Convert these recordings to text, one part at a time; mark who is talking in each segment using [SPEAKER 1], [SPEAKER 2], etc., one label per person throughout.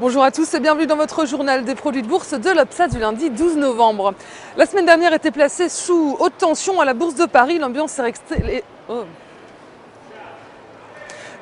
[SPEAKER 1] Bonjour à tous et bienvenue dans votre journal des produits de bourse de l'Obsa du lundi 12 novembre. La semaine dernière était placée sous haute tension à la Bourse de Paris. L'ambiance est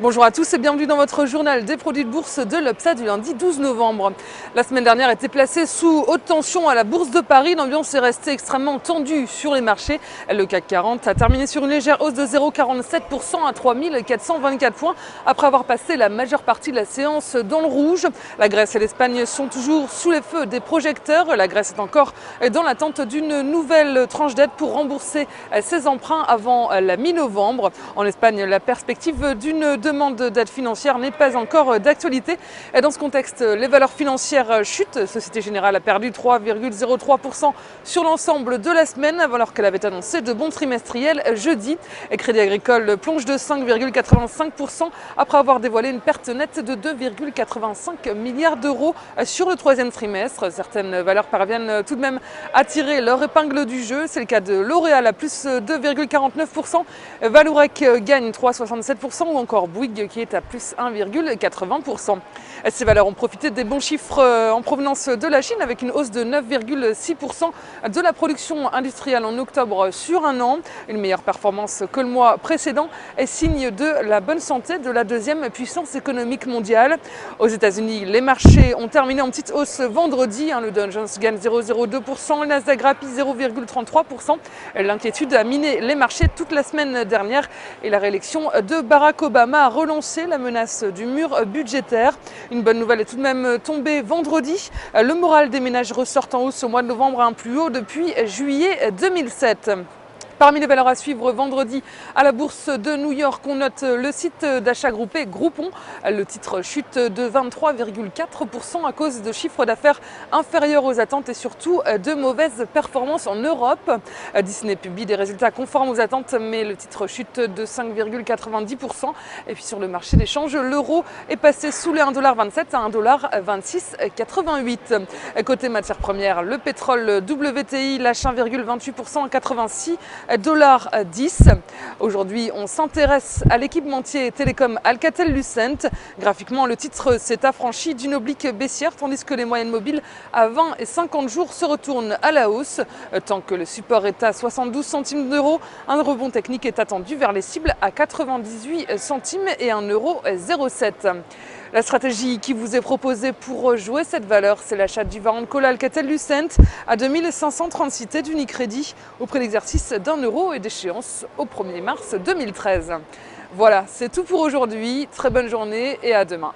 [SPEAKER 1] Bonjour à tous et bienvenue dans votre journal des produits de bourse de l'Obsa du lundi 12 novembre. La semaine dernière était placée sous haute tension à la Bourse de Paris. L'ambiance est restée extrêmement tendue sur les marchés. Le CAC 40 a terminé sur une légère hausse de 0,47% à 3424 points après avoir passé la majeure partie de la séance dans le rouge. La Grèce et l'Espagne sont toujours sous les feux des projecteurs. La Grèce est encore dans l'attente d'une nouvelle tranche d'aide pour rembourser ses emprunts avant la mi-novembre. En Espagne, la perspective d'une demande d'aide financière n'est pas encore d'actualité. Et dans ce contexte, les valeurs financières chutent. Société Générale a perdu 3,03% sur l'ensemble de la semaine, alors qu'elle avait annoncé de bons trimestriels jeudi. Et Crédit Agricole plonge de 5,85% après avoir dévoilé une perte nette de 2,85 milliards d'euros sur le troisième trimestre. Certaines valeurs parviennent tout de même à tirer leur épingle du jeu. C'est le cas de L'Oréal à plus 2,49%, Vallourec gagne 3,67% ou encore Bouygues qui est à plus 1,80%. Ces valeurs ont profité des bons chiffres en provenance de la Chine avec une hausse de 9,6% de la production industrielle en octobre sur un an. Une meilleure performance que le mois précédent est signe de la bonne santé de la deuxième puissance économique mondiale. Aux États-Unis, les marchés ont terminé en petite hausse vendredi. Le Dow Jones gagne 0,02%, le Nasdaq grappille 0,33%. L'inquiétude a miné les marchés toute la semaine dernière et la réélection de Barack Obama a relancé la menace du mur budgétaire. Une bonne nouvelle est tout de même tombée vendredi. Le moral des ménages ressort en hausse au mois de novembre à un plus haut depuis juillet 2007. Parmi les valeurs à suivre vendredi à la bourse de New York, on note le site d'achat groupé Groupon. Le titre chute de 23,4% à cause de chiffres d'affaires inférieurs aux attentes et surtout de mauvaises performances en Europe. Disney publie des résultats conformes aux attentes, mais le titre chute de 5,90%. Et puis sur le marché des changes, l'euro est passé sous les 1,27$ à 1,2688$. Côté matières premières, le pétrole WTI lâche 1,28% à 86 $10. Aujourd'hui, on s'intéresse à l'équipementier télécom Alcatel-Lucent. Graphiquement, le titre s'est affranchi d'une oblique baissière, tandis que les moyennes mobiles à 20 et 50 jours se retournent à la hausse. Tant que le support est à 72 centimes d'euros, un rebond technique est attendu vers les cibles à 98 centimes et 1,07 €. La stratégie qui vous est proposée pour jouer cette valeur, c'est l'achat du Varant Call Alcatel-Lucent à 2536 T d'Unicredit au prix d'exercice d'1 € et d'échéance au 1er mars 2013. Voilà, c'est tout pour aujourd'hui. Très bonne journée et à demain.